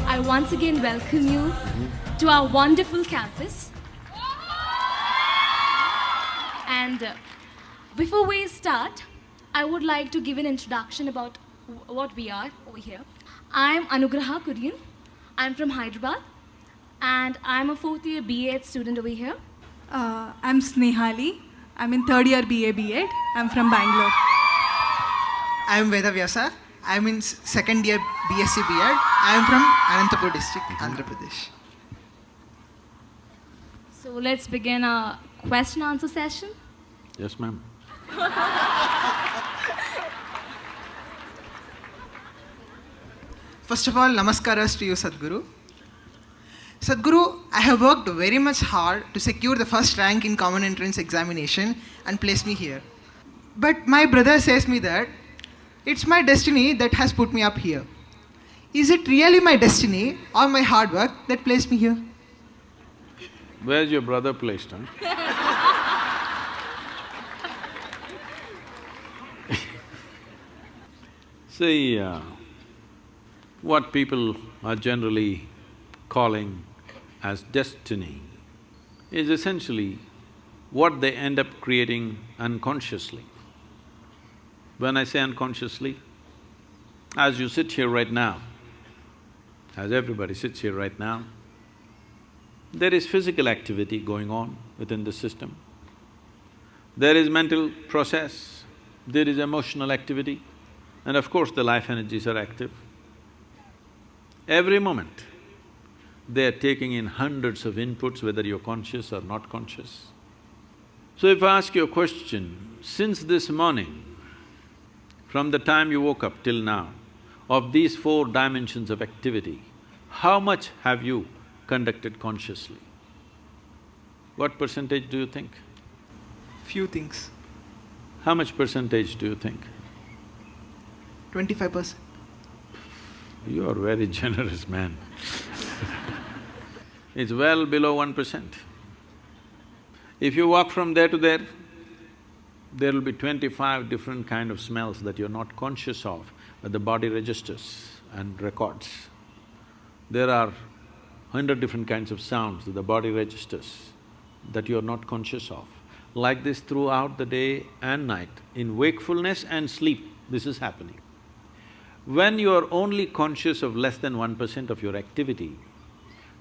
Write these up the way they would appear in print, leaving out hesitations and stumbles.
I once again welcome you to our wonderful campus. And before we start, I would like to give an introduction about what we are over here. I'm Anugraha Kurian. I'm from Hyderabad, and I'm a fourth year BA student over here. I'm Snehali. I'm in third year BA B.Ed. I'm from Bangalore. I'm Veda Vyasa. I'm in second year BSc B.Ed. I'm from Anantapur district, Andhra Pradesh. So let's begin our question answer session. Yes, ma'am. First of all, namaskaras to you, Sadhguru. Sadhguru, I have worked very much hard to secure the first rank in common entrance examination and place me here. But my brother says me that it's my destiny that has put me up here. Is it really my destiny or my hard work that placed me here? Where's your brother placed, huh? See, what people are generally calling as destiny is essentially what they end up creating unconsciously. When I say unconsciously, as you sit here right now, as everybody sits here right now, there is physical activity going on within the system. There is mental process, there is emotional activity, and of course the life energies are active. Every moment, they are taking in hundreds of inputs, whether you're conscious or not conscious. So if I ask you a question, since this morning, from the time you woke up till now, of these four dimensions of activity, how much have you conducted consciously? What percentage do you think? Few things. How much percentage do you think? 25%. You are very generous, man. It's well below 1%. If you walk from there to there, there will be 25 different kind of smells that you're not conscious of, but the body registers and records. There are 100 different kinds of sounds that the body registers that you're not conscious of. Like this throughout the day and night, in wakefulness and sleep, this is happening. When you are only conscious of less than 1% of your activity,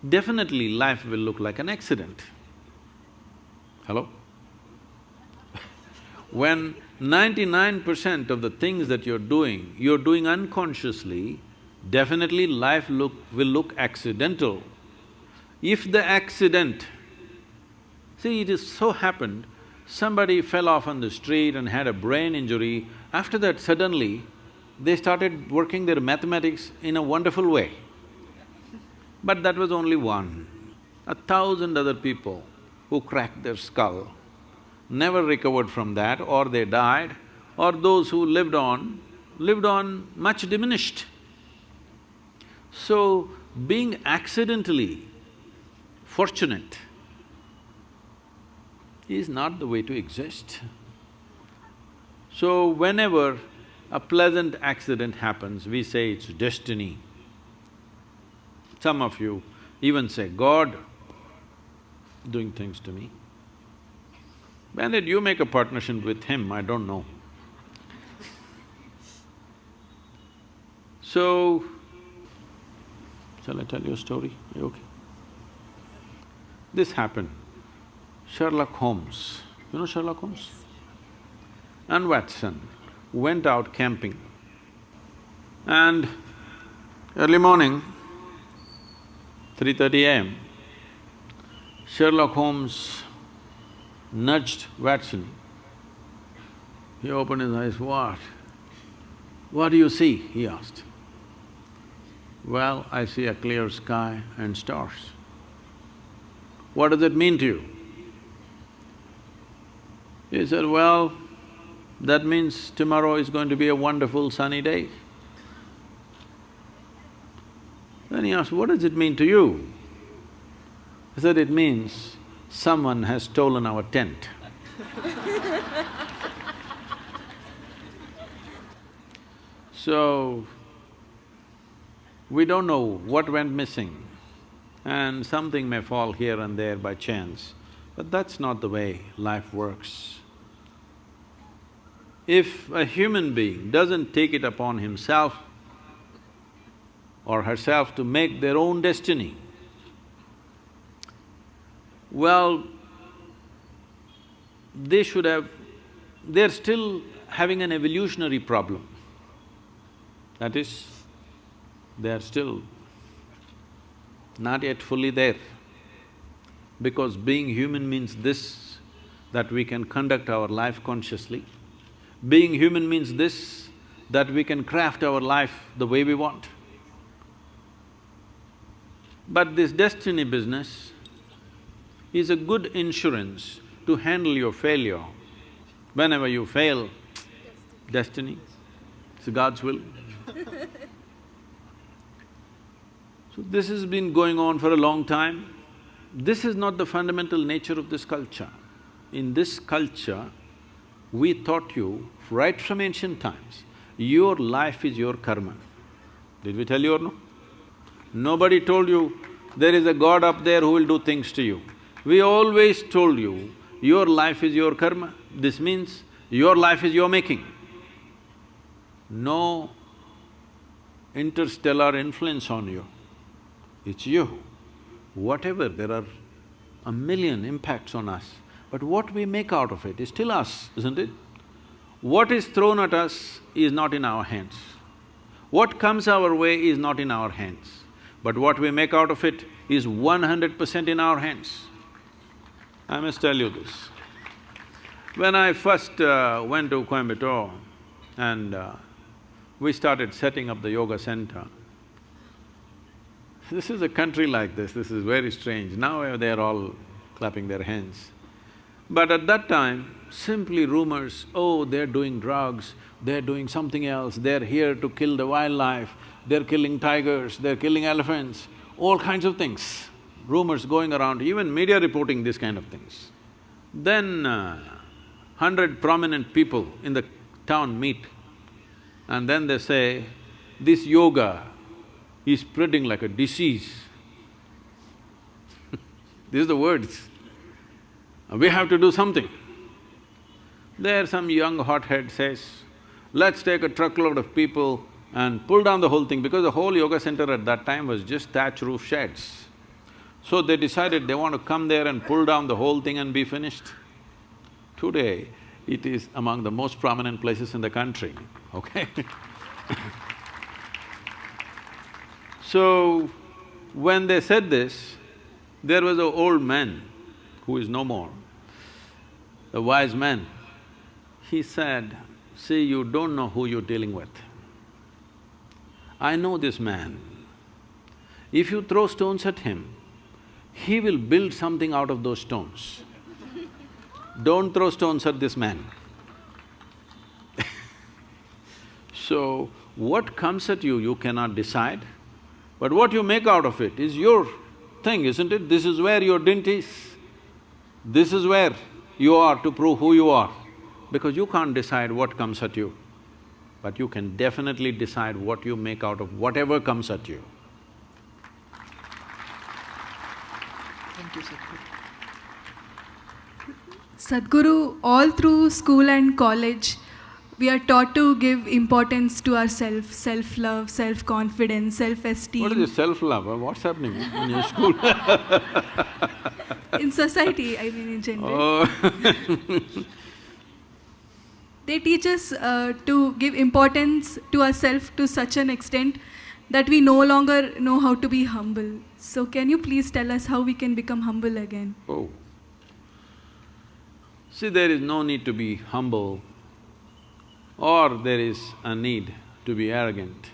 definitely life will look like an accident. Hello? When 99% of the things that you're doing unconsciously, definitely life will look accidental. If the accident… See, it is so happened, somebody fell off on the street and had a brain injury, after that suddenly, they started working their mathematics in a wonderful way. But that was only one. 1,000 other people who cracked their skull never recovered from that, or they died, or those who lived on much diminished. So, being accidentally fortunate is not the way to exist. So, whenever a pleasant accident happens, we say it's destiny. Some of you even say, God doing things to me. When did you make a partnership with him? I don't know. So, shall I tell you a story? Are you okay? This happened. Sherlock Holmes, you know Sherlock Holmes? And Watson went out camping, and early morning, 3:30 a.m., Sherlock Holmes nudged Watson. He opened his eyes, "What? What do you see?" he asked. "Well, I see a clear sky and stars." "What does it mean to you?" He said, "Well, that means tomorrow is going to be a wonderful sunny day." Then he asked, "What does it mean to you?" He said, "It means someone has stolen our tent." So, We don't know what went missing, and something may fall here and there by chance, but that's not the way life works. If a human being doesn't take it upon himself or herself to make their own destiny, well, they're still having an evolutionary problem. That is, they're still not yet fully there. Because being human means this, that we can conduct our life consciously. Being human means this, that we can craft our life the way we want. But this destiny business is a good insurance to handle your failure. Whenever you fail, destiny, it's God's will. So this has been going on for a long time. This is not the fundamental nature of this culture. In this culture, we taught you right from ancient times, your life is your karma. Did we tell you or no? Nobody told you there is a God up there who will do things to you. We always told you, your life is your karma. This means your life is your making. No interstellar influence on you, it's you. Whatever, there are a million impacts on us, but what we make out of it is still us, isn't it? What is thrown at us is not in our hands. What comes our way is not in our hands, but what we make out of it is 100% in our hands. I must tell you this. When I first went to Coimbatore and we started setting up the yoga center, this is a country like this is very strange. Now they're all clapping their hands. But at that time, simply rumors, oh, they're doing drugs, they're doing something else, they're here to kill the wildlife, they're killing tigers, they're killing elephants, all kinds of things. Rumors going around, even media reporting these kind of things. Then 100 prominent people in the town meet and then they say, this yoga is spreading like a disease. These are the words. We have to do something. There some young hothead says, let's take a truckload of people and pull down the whole thing, because the whole yoga center at that time was just thatch roof sheds. So they decided they want to come there and pull down the whole thing and be finished. Today, it is among the most prominent places in the country, okay? So, when they said this, there was an old man who is no more, a wise man. He said, see, you don't know who you're dealing with. I know this man. If you throw stones at him, he will build something out of those stones. Don't throw stones at this man. So, what comes at you, you cannot decide, but what you make out of it is your thing, isn't it? This is where your dint is. This is where you are to prove who you are, because you can't decide what comes at you, but you can definitely decide what you make out of whatever comes at you. Thank you, Sadhguru. Sadhguru, all through school and college, we are taught to give importance to ourselves, self-love, self-confidence, self-esteem. What is this self-love? What's happening in your school? In society, I mean in general. Oh. They teach us to give importance to ourselves to such an extent that we no longer know how to be humble. So can you please tell us how we can become humble again? Oh. See, there is no need to be humble or there is a need to be arrogant.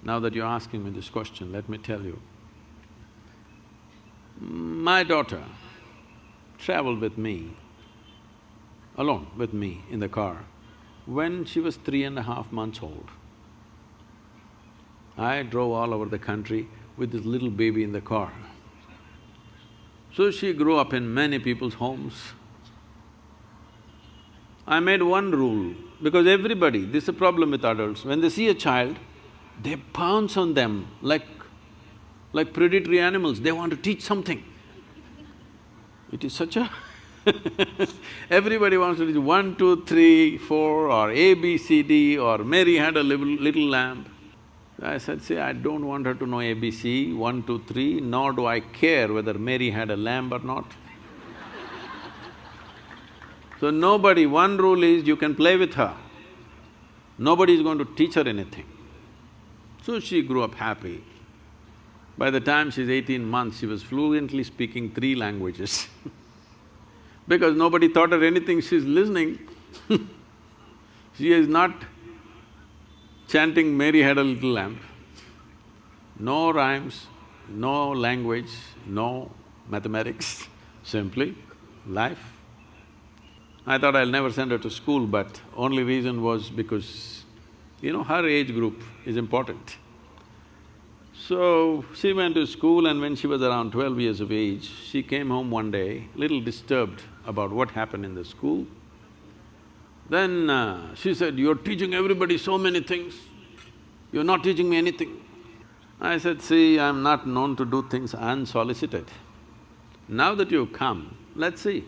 Now that you're asking me this question, let me tell you. My daughter traveled with me, alone with me in the car, when she was 3.5 months old. I drove all over the country with this little baby in the car. So she grew up in many people's homes. I made one rule, because everybody, this is a problem with adults, when they see a child, they pounce on them like predatory animals, they want to teach something. It is such a everybody wants to teach 1, 2, 3, 4 or A, B, C, D or Mary had a little lamb. I said, see, I don't want her to know ABC, 1, 2, 3, nor do I care whether Mary had a lamb or not. So nobody… one rule is you can play with her, nobody is going to teach her anything. So she grew up happy. By the time she's 18 months, she was fluently speaking 3 languages because nobody taught her anything, she's listening. She is not chanting Mary had a little lamb. No rhymes, no language, no mathematics, simply life. I thought I'll never send her to school, but only reason was because, her age group is important. So, she went to school and when she was around 12 years of age, she came home one day, little disturbed about what happened in the school. Then she said, you're teaching everybody so many things, you're not teaching me anything. I said, see, I'm not known to do things unsolicited. Now that you've come, let's see.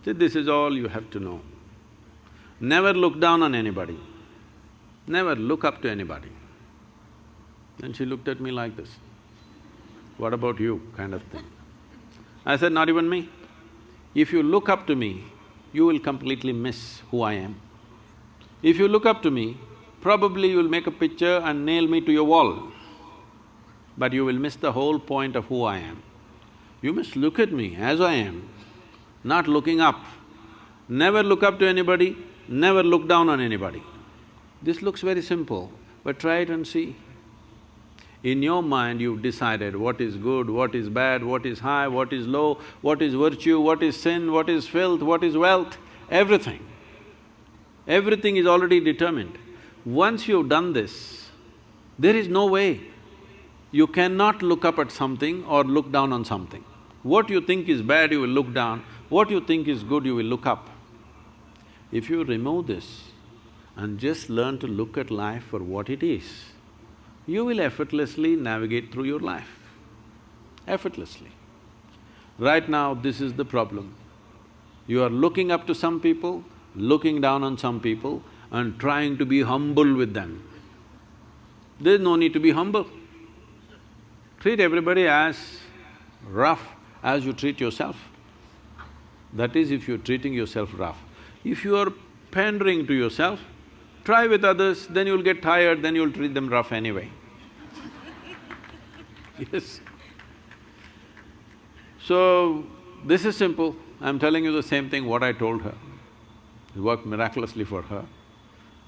See, this is all you have to know. Never look down on anybody, never look up to anybody. Then she looked at me like this, what about you, kind of thing. I said, not even me. If you look up to me, you will completely miss who I am. If you look up to me, probably you will make a picture and nail me to your wall, but you will miss the whole point of who I am. You must look at me as I am, not looking up. Never look up to anybody, never look down on anybody. This looks very simple, but try it and see. In your mind, you've decided what is good, what is bad, what is high, what is low, what is virtue, what is sin, what is filth, what is wealth, everything. Everything is already determined. Once you've done this, there is no way you cannot look up at something or look down on something. What you think is bad, you will look down, what you think is good, you will look up. If you remove this and just learn to look at life for what it is, you will effortlessly navigate through your life, effortlessly. Right now, this is the problem. You are looking up to some people, looking down on some people and trying to be humble with them. There's no need to be humble. Treat everybody as rough as you treat yourself. That is, if you're treating yourself rough. If you are pandering to yourself, try with others, then you'll get tired, then you'll treat them rough anyway. Yes. So, this is simple. I'm telling you the same thing what I told her. It worked miraculously for her.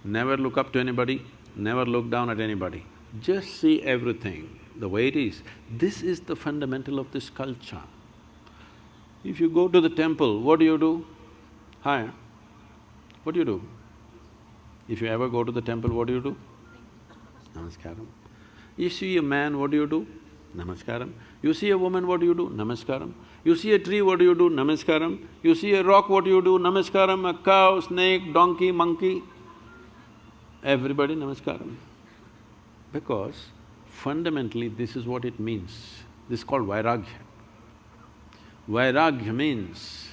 Never look up to anybody, never look down at anybody. Just see everything the way it is. This is the fundamental of this culture. If you go to the temple, what do? Hi, what do? If you ever go to the temple, what do? Namaskaram. You see a man, what do? Namaskaram. You see a woman, what do? Namaskaram. You see a tree, what do? Namaskaram. You see a rock, what do? Namaskaram. A cow, snake, donkey, monkey, everybody namaskaram. Because fundamentally this is what it means. This is called vairagya. Vairagya means…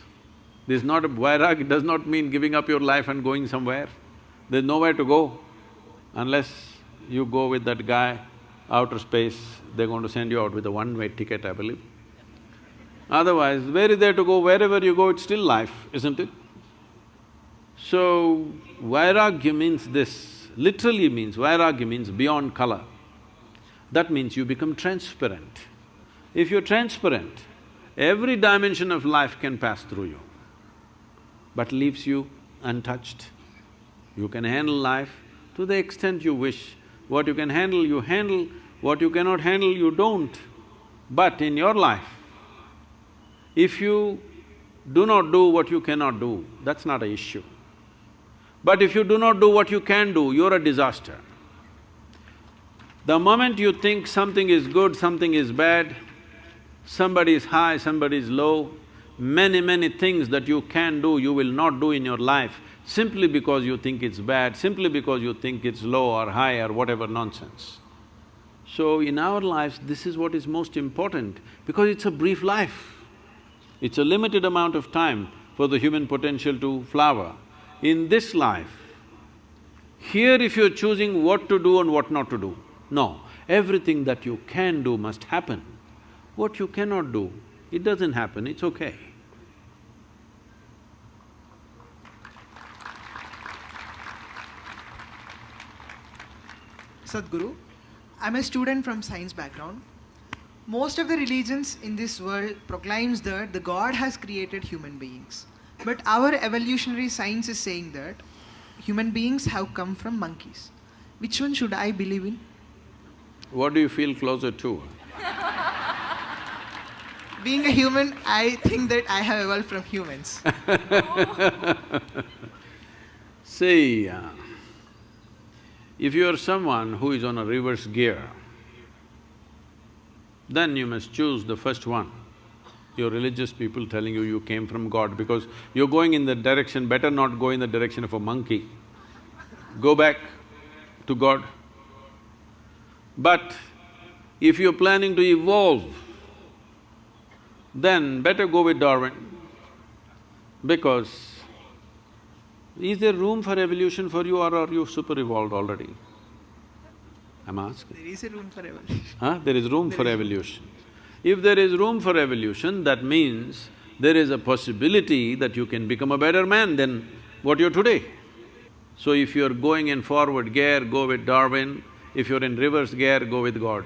vairagya does not mean giving up your life and going somewhere. There's nowhere to go unless you go with that guy, outer space, they're going to send you out with a one-way ticket, I believe. Otherwise, where is there to go? Wherever you go, it's still life, isn't it? So, vairagya means this, literally means, vairagya means beyond color. That means you become transparent. If you're transparent, every dimension of life can pass through you, but leaves you untouched. You can handle life to the extent you wish. What you can handle, you handle. What you cannot handle, you don't. But in your life, if you do not do what you cannot do, that's not an issue. But if you do not do what you can do, you're a disaster. The moment you think something is good, something is bad, somebody is high, somebody is low, Many things that you can do, you will not do in your life simply because you think it's bad, simply because you think it's low or high or whatever nonsense. So in our lives, this is what is most important because it's a brief life. It's a limited amount of time for the human potential to flower. In this life, here if you're choosing what to do and what not to do, no, everything that you can do must happen. What you cannot do, it doesn't happen, it's okay. Sadhguru, I'm a student from science background. Most of the religions in this world proclaims that the God has created human beings. But our evolutionary science is saying that human beings have come from monkeys. Which one should I believe in? What do you feel closer to? Being a human, I think that I have evolved from humans. See, if you are someone who is on a reverse gear, then you must choose the first one. Your religious people telling you came from God because you're going in that direction, better not go in the direction of a monkey. Go back to God. But if you're planning to evolve, then better go with Darwin because is there room for evolution for you or are you super evolved already? I'm asking. There is a room for evolution. Huh? There is room for evolution. If there is room for evolution, that means there is a possibility that you can become a better man than what you're today. So if you're going in forward gear, go with Darwin. If you're in reverse gear, go with God.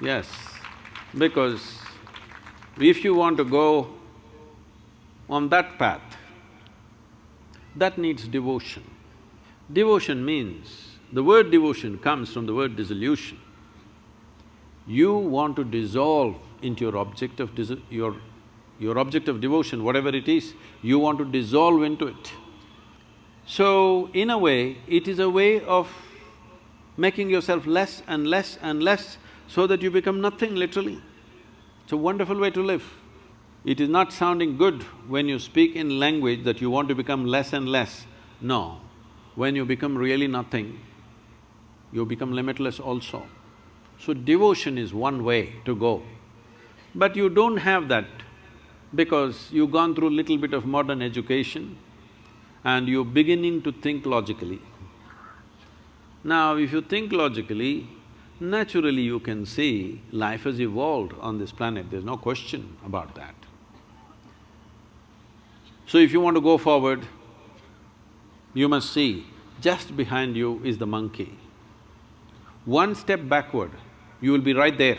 Yes, because if you want to go on that path, that needs devotion. Devotion means, the word devotion comes from the word dissolution. You want to dissolve into your object of your object of devotion, whatever it is, you want to dissolve into it. So, in a way, it is a way of making yourself less and less and less so that you become nothing, literally. It's a wonderful way to live. It is not sounding good when you speak in language that you want to become less and less. No, when you become really nothing, you become limitless also. So devotion is one way to go. But you don't have that because you've gone through little bit of modern education and you're beginning to think logically. Now, if you think logically, naturally you can see life has evolved on this planet, there's no question about that. So if you want to go forward, you must see, just behind you is the monkey. One step backward, you will be right there.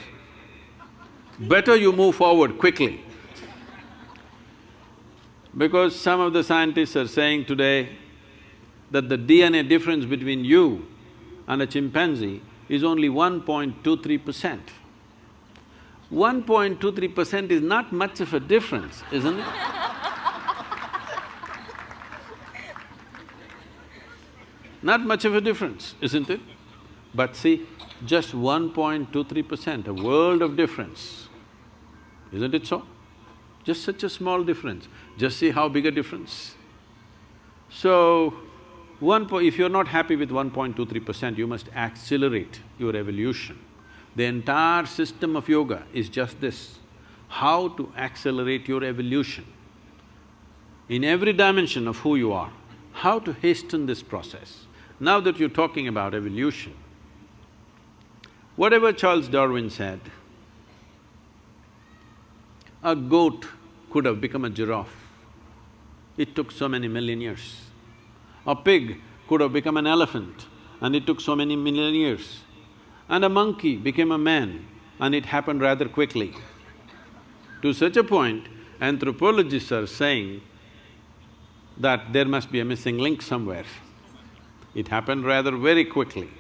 Better you move forward quickly. Because some of the scientists are saying today that the DNA difference between you and a chimpanzee is only 1.23%. 1.23% is not much of a difference, isn't it? Not much of a difference, isn't it? But see, just 1.23%, a world of difference, isn't it so? Just such a small difference, just see how big a difference. So, if you're not happy with 1.23%, you must accelerate your evolution. The entire system of yoga is just this, how to accelerate your evolution. In every dimension of who you are, how to hasten this process. Now that you're talking about evolution, whatever Charles Darwin said, a goat could have become a giraffe. It took so many million years. A pig could have become an elephant and it took so many million years. And a monkey became a man and it happened rather quickly. To such a point, anthropologists are saying that there must be a missing link somewhere. It happened rather very quickly.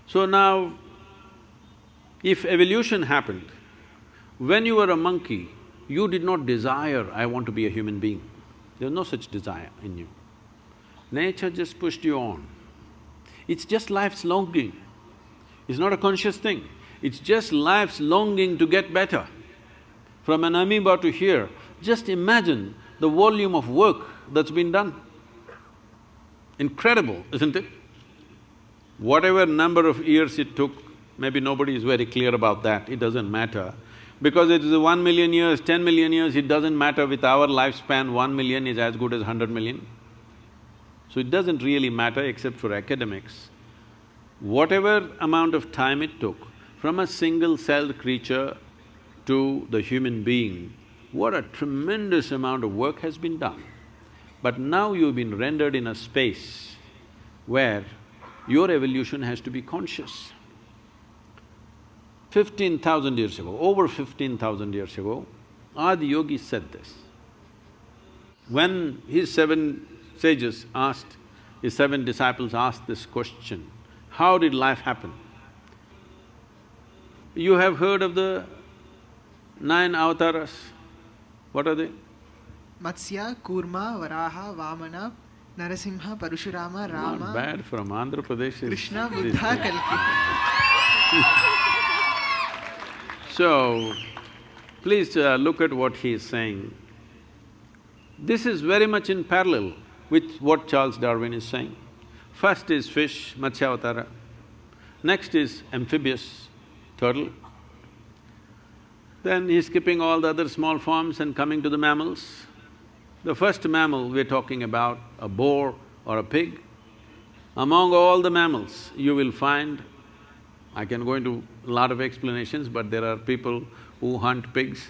So now, if evolution happened, when you were a monkey, you did not desire, I want to be a human being. There's no such desire in you. Nature just pushed you on. It's just life's longing. It's not a conscious thing. It's just life's longing to get better. From an amoeba to here, just imagine the volume of work that's been done. Incredible, isn't it? Whatever number of years it took, maybe nobody is very clear about that, it doesn't matter. Because it is 1 million years, 10 million years, it doesn't matter. With our lifespan, 1 million is as good as 100 million. So it doesn't really matter except for academics. Whatever amount of time it took, from a single-celled creature to the human being, what a tremendous amount of work has been done. But now you've been rendered in a space where your evolution has to be conscious. 15,000 years ago, over 15,000 years ago, Adi Yogi said this. When his seven sages asked, his seven disciples asked this question, how did life happen? You have heard of the 9 avatars. What are they? Matsya, Kurma, Varaha, Vamana, Narasimha, Parashurama, Rama… Not bad, from Andhra Pradesh is Krishna, this Buddha, thing. Kalki. So, please look at what he is saying. This is very much in parallel with what Charles Darwin is saying. First is fish, Matsyavatara. Next is amphibious, turtle. Then he's skipping all the other small forms and coming to the mammals. The first mammal we're talking about, a boar or a pig. Among all the mammals, you will find, I can go into a lot of explanations, but there are people who hunt pigs.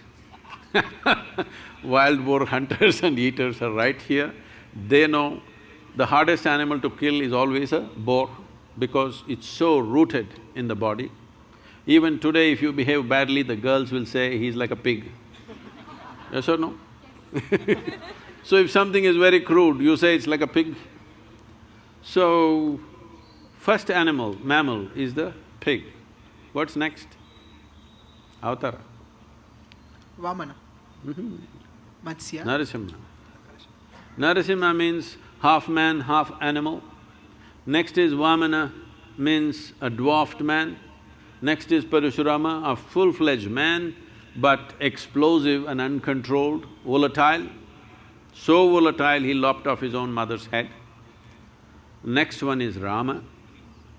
Wild boar hunters and eaters are right here. They know the hardest animal to kill is always a boar because it's so rooted in the body. Even today, if you behave badly, the girls will say, he's like a pig. Yes or no? So if something is very crude, you say it's like a pig. So, first mammal is the pig. What's next? Avatara. Vamana. Matsya. Narasimha. Narasimha means half man, half animal. Next is Vamana, means a dwarfed man. Next is Parashurama, a full-fledged man, but explosive and uncontrolled, volatile. So volatile, he lopped off his own mother's head. Next one is Rama,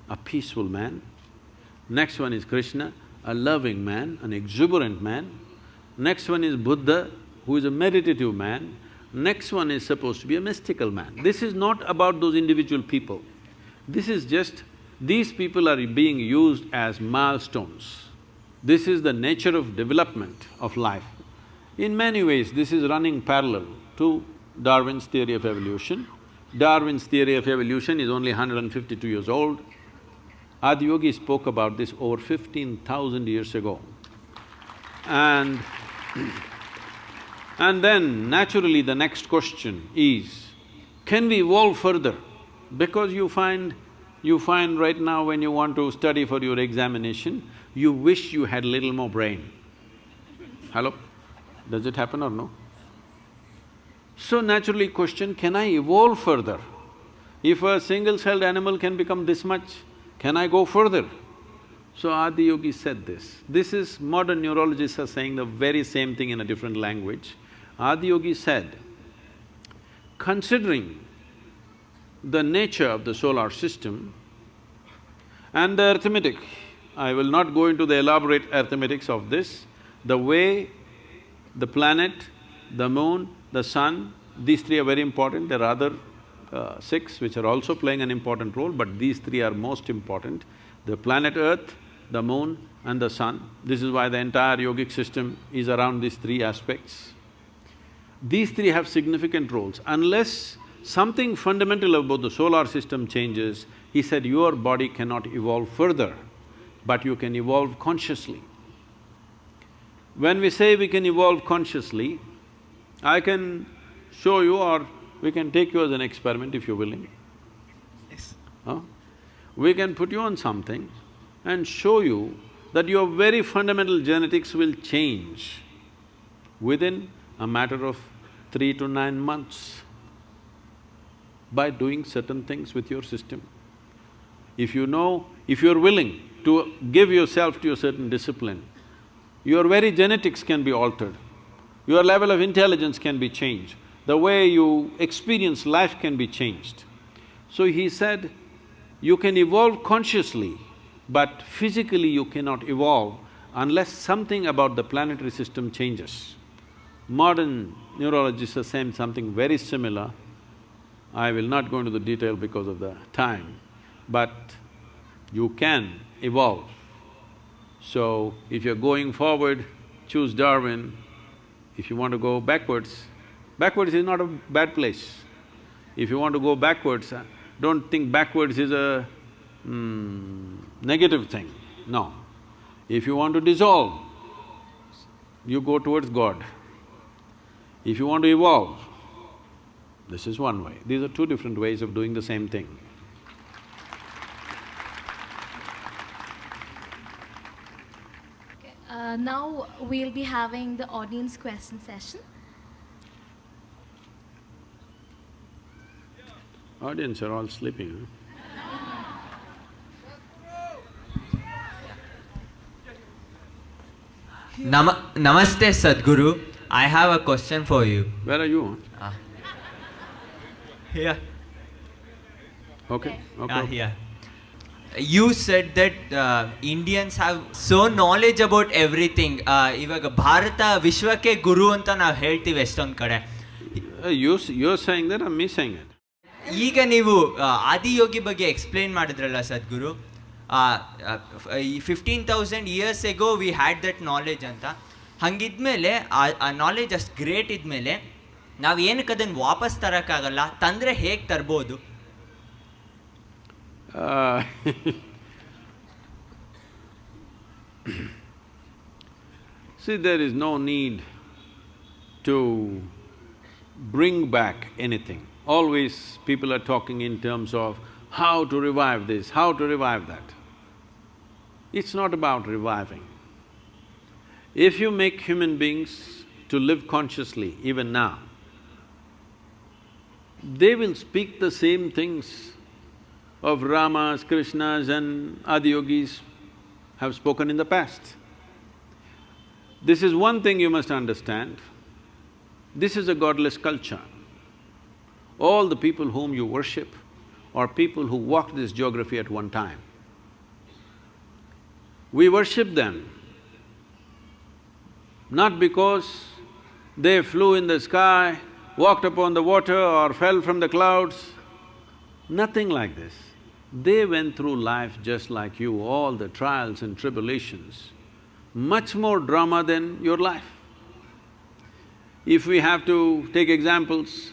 a peaceful man. Next one is Krishna, a loving man, an exuberant man. Next one is Buddha, who is a meditative man. Next one is supposed to be a mystical man. This is not about those individual people. This is just, these people are being used as milestones. This is the nature of development of life. In many ways, this is running parallel to Darwin's theory of evolution. Darwin's theory of evolution is only 152 years old. Adi Yogi spoke about this over 15,000 years ago. And then naturally the next question is, can we evolve further? Because you find right now when you want to study for your examination, you wish you had little more brain. Hello? Does it happen or no? So naturally question, can I evolve further? If a single-celled animal can become this much, can I go further? So Adi Yogi said this. This is… modern neurologists are saying the very same thing in a different language. Adi Yogi said, considering the nature of the solar system and the arithmetic, I will not go into the elaborate arithmetics of this, the way the planet, the moon, the sun, these three are very important. There are other six which are also playing an important role, but these three are most important. The planet Earth, the moon and the sun. This is why the entire yogic system is around these three aspects. These three have significant roles. Unless something fundamental about the solar system changes, he said, your body cannot evolve further, but you can evolve consciously. When we say we can evolve consciously, I can show you or we can take you as an experiment if you're willing. Yes. Huh? We can put you on something and show you that your very fundamental genetics will change within a matter of 3 to 9 months by doing certain things with your system. If you know, if you're willing, to give yourself to a certain discipline. Your very genetics can be altered. Your level of intelligence can be changed. The way you experience life can be changed. So he said, you can evolve consciously, but physically you cannot evolve unless something about the planetary system changes. Modern neurologists are saying something very similar. I will not go into the detail because of the time, but you can evolve. So, if you're going forward, choose Darwin. If you want to go backwards, backwards is not a bad place. If you want to go backwards, don't think backwards is a negative thing, no. If you want to dissolve, you go towards God. If you want to evolve, this is one way. These are two different ways of doing the same thing. Now we'll be having the audience question session. Audience are all sleeping, Namaste Sadhguru, I have a question for you. Where are you? Here. Okay, okay. Here. You said that Indians have so knowledge about everything. ಇವಾಗ ಭಾರತ ವಿಶ್ವಕ್ಕೆ ಗುರು ಅಂತ ನಾವು ಹೇಳ್ತೀವಿ ಎಷ್ಟೊಂದು ಕಡೆ. You're saying that or me saying it? ಈಗ ನೀವು ಆದಿಯೋಗಿ ಬಗ್ಗೆ ಎಕ್ಸ್ಪ್ಲೇನ್ ಮಾಡಿದ್ರಲ್ಲ ಸದ್ಗುರು, 15,000 years ago we had that knowledge ಅಂತ. ಹಂಗಿದ್ಮೇಲೆ ಆ ನಾಲೆಜ್ ಅಷ್ಟು ಗ್ರೇಟ್ ಇದ್ಮೇಲೆ ನಾವು ಏನಕ್ಕೆ ಅದನ್ನು ವಾಪಸ್ ತರೋಕ್ಕಾಗಲ್ಲ, ತಂದರೆ ಹೇಗೆ ತರ್ಬೋದು? See, there is no need to bring back anything. Always people are talking in terms of how to revive this, how to revive that. It's not about reviving. If you make human beings to live consciously even now, they will speak the same things of Ramas, Krishnas and Adiyogis have spoken in the past. This is one thing you must understand. This is a godless culture. All the people whom you worship are people who walked this geography at one time. We worship them not because they flew in the sky, walked upon the water or fell from the clouds, nothing like this. They went through life just like you, all the trials and tribulations, much more drama than your life. If we have to take examples,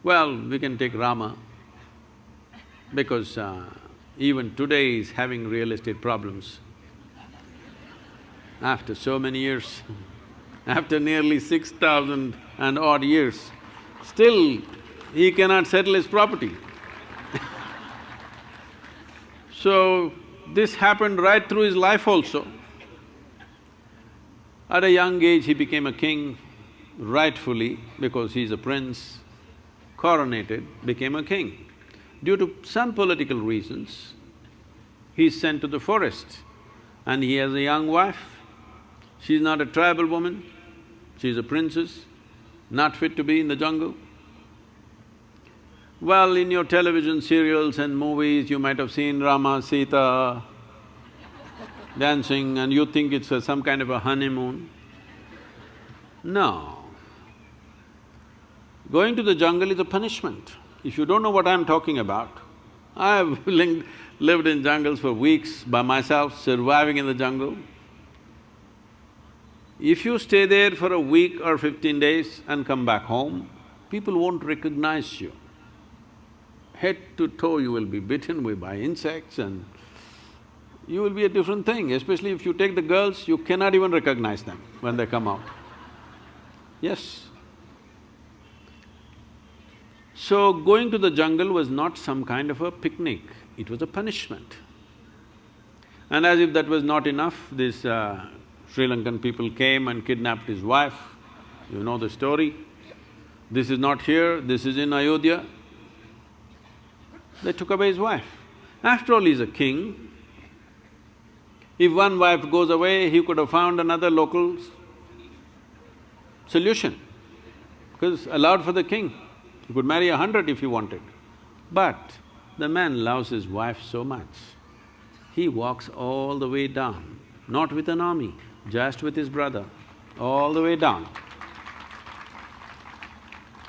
well, we can take Rama, because even today is having real estate problems. After so many years, after nearly 6,000 and odd years, still he cannot settle his property. So, this happened right through his life also. At a young age, he became a king, rightfully, because he's a prince, coronated, became a king. Due to some political reasons, he's sent to the forest and he has a young wife. She's not a tribal woman, she's a princess, not fit to be in the jungle. Well, in your television serials and movies, you might have seen Rama, Sita dancing and you think it's some kind of a honeymoon. No. Going to the jungle is a punishment. If you don't know what I'm talking about, I've lived in jungles for weeks by myself, surviving in the jungle. If you stay there for a week or 15 days and come back home, people won't recognize you. Head to toe you will be bitten by insects and you will be a different thing. Especially if you take the girls, you cannot even recognize them when they come out. Yes. So, going to the jungle was not some kind of a picnic, it was a punishment. And as if that was not enough, these Sri Lankan people came and kidnapped his wife. You know the story. This is not here, this is in Ayodhya. They took away his wife. After all, he's a king. If one wife goes away, he could have found another local solution, because allowed for the king. He could marry 100 if he wanted. But the man loves his wife so much, he walks all the way down, not with an army, just with his brother, all the way down.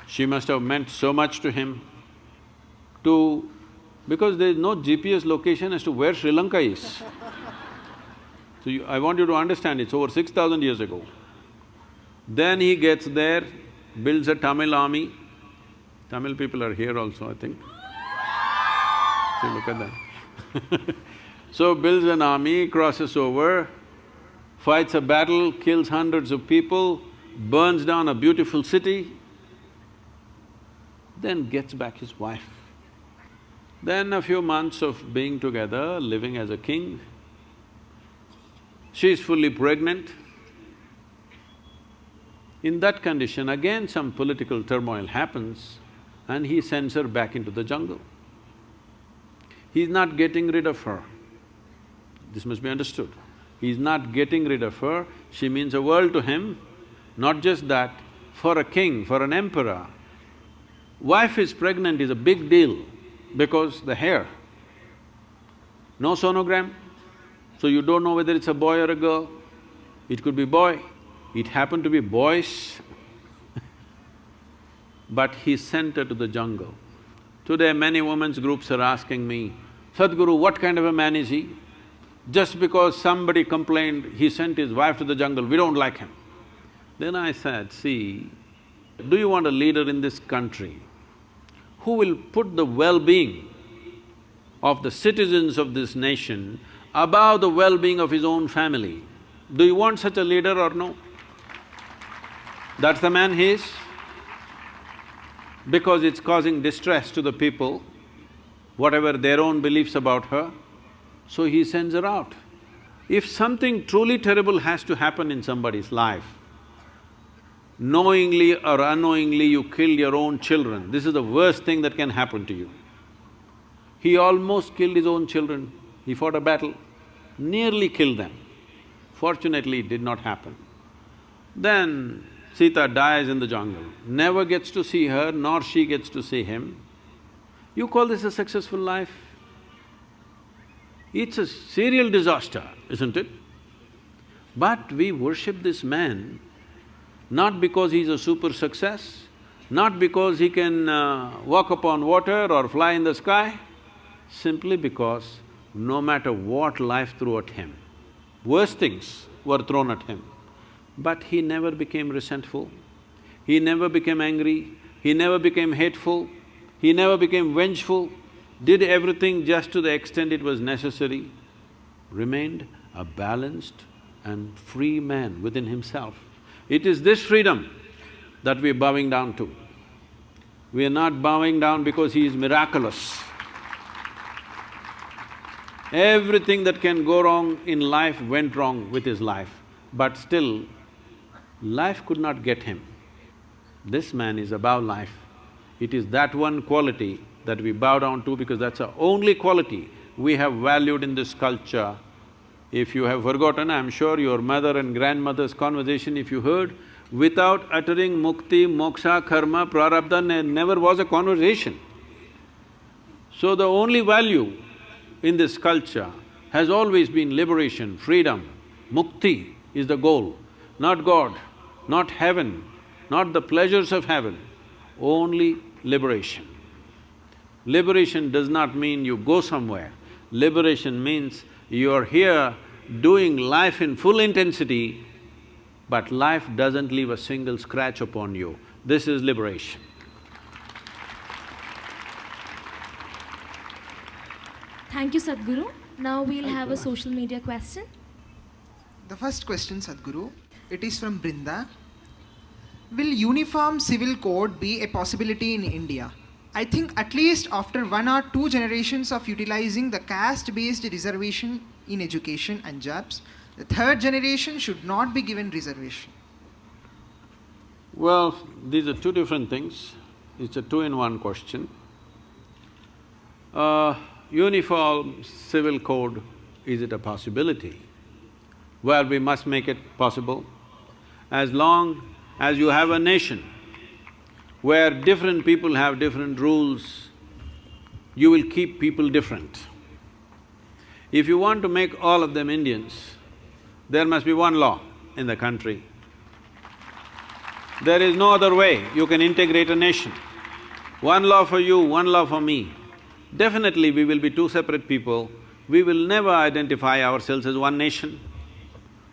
She must have meant so much to him because there is no GPS location as to where Sri Lanka is. So I want you to understand, it's over 6,000 years ago. Then he gets there, builds a Tamil army. Tamil people are here also, I think. See, look at that. So builds an army, crosses over, fights a battle, kills hundreds of people, burns down a beautiful city, then gets back his wife. Then a few months of being together, living as a king, she is fully pregnant. In that condition, again some political turmoil happens and he sends her back into the jungle. He's not getting rid of her. This must be understood. He's not getting rid of her, she means the world to him. Not just that, for a king, for an emperor, wife is pregnant is a big deal because the hair. No sonogram, so you don't know whether it's a boy or a girl. It could be boy, it happened to be boys but he sent her to the jungle. Today many women's groups are asking me, Sadhguru, what kind of a man is he? Just because somebody complained, he sent his wife to the jungle, we don't like him. Then I said, see, do you want a leader in this country who will put the well-being of the citizens of this nation above the well-being of his own family? Do you want such a leader or no? That's the man he is. Because it's causing distress to the people, whatever their own beliefs about her, so he sends her out. If something truly terrible has to happen in somebody's life, knowingly or unknowingly you killed your own children, this is the worst thing that can happen to you. He almost killed his own children, he fought a battle, nearly killed them. Fortunately, it did not happen. Then Sita dies in the jungle, never gets to see her, nor she gets to see him. You call this a successful life? It's a serial disaster, isn't it? But we worship this man not because he's a super success, not because he can walk upon water or fly in the sky, simply because no matter what life threw at him, worse things were thrown at him, but he never became resentful, he never became angry, he never became hateful, he never became vengeful, did everything just to the extent it was necessary, remained a balanced and free man within himself. It is this freedom that we're bowing down to. We are not bowing down because he is miraculous. Everything that can go wrong in life went wrong with his life, but still, life could not get him. This man is above life. It is that one quality that we bow down to because that's the only quality we have valued in this culture. If you have forgotten, I'm sure your mother and grandmother's conversation, if you heard, without uttering mukti, moksha, karma, prarabdha, never was a conversation. So the only value in this culture has always been liberation, freedom. Mukti is the goal, not God, not heaven, not the pleasures of heaven, only liberation. Liberation does not mean you go somewhere. Liberation means you're here doing life in full intensity, but life doesn't leave a single scratch upon you. This is liberation. Thank you, Sadhguru. Now we'll have a social media question. The first question, Sadhguru, it is from Brinda. Will uniform civil code be a possibility in India? I think at least after 1 or 2 generations of utilizing the caste-based reservation in education and jobs, the 3rd generation should not be given reservation. Well, these are two different things. It's a two-in-one question. uniform civil code, is it a possibility? Well, we must make it possible. As long as you have a nation where different people have different rules, you will keep people different. If you want to make all of them Indians, there must be one law in the country. There is no other way you can integrate a nation. One law for you, one law for me. Definitely we will be two separate people, we will never identify ourselves as one nation.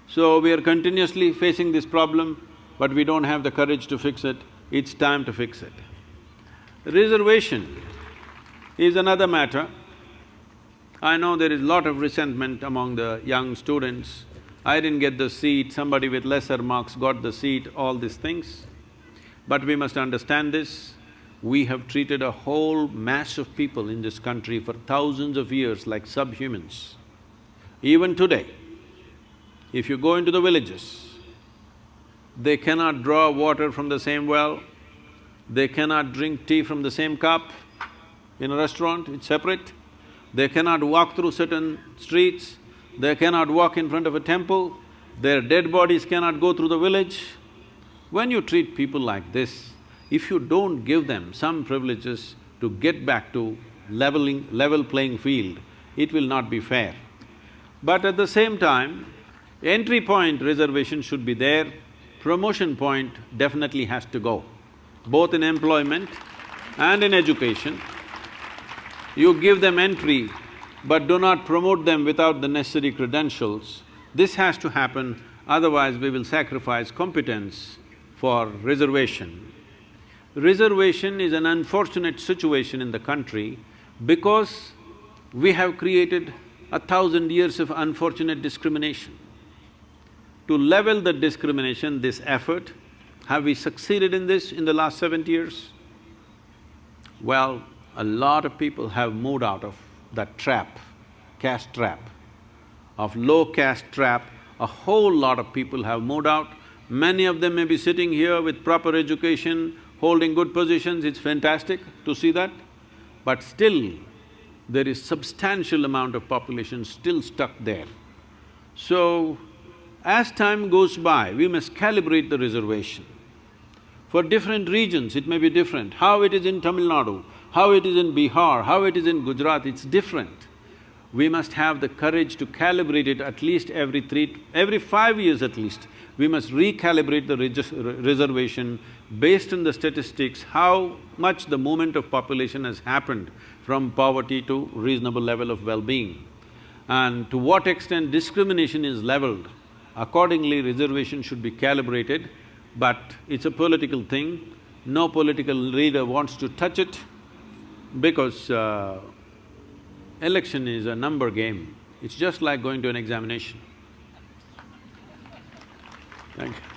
So we are continuously facing this problem, but we don't have the courage to fix it. It's time to fix it. Reservation is another matter. I know there is lot of resentment among the young students. I didn't get the seat, somebody with lesser marks got the seat, all these things. But we must understand this. We have treated a whole mass of people in this country for thousands of years like subhumans. Even today, if you go into the villages, they cannot draw water from the same well, they cannot drink tea from the same cup. In a restaurant, it's separate. They cannot walk through certain streets, they cannot walk in front of a temple, their dead bodies cannot go through the village. When you treat people like this, if you don't give them some privileges to get back to level playing field, it will not be fair. But at the same time, entry point reservation should be there, promotion point definitely has to go, both in employment and in education. You give them entry, but do not promote them without the necessary credentials. This has to happen, otherwise we will sacrifice competence for reservation. Reservation is an unfortunate situation in the country because we have created 1,000 years of unfortunate discrimination. To level the discrimination, this effort, have we succeeded in this in the last 70 years? Well, a lot of people have moved out of that trap, caste trap. Of low caste trap, a whole lot of people have moved out. Many of them may be sitting here with proper education, holding good positions, it's fantastic to see that. But still, there is substantial amount of population still stuck there. So, as time goes by, we must calibrate the reservation. For different regions, it may be different. How it is in Tamil Nadu, how it is in Bihar, how it is in Gujarat, it's different. We must have the courage to calibrate it at least every 5 years at least. We must recalibrate the reservation based on the statistics, how much the movement of population has happened from poverty to reasonable level of well-being. And to what extent discrimination is leveled, accordingly reservation should be calibrated, but it's a political thing. No political leader wants to touch it because election is a number game. It's just like going to an examination. Thank you.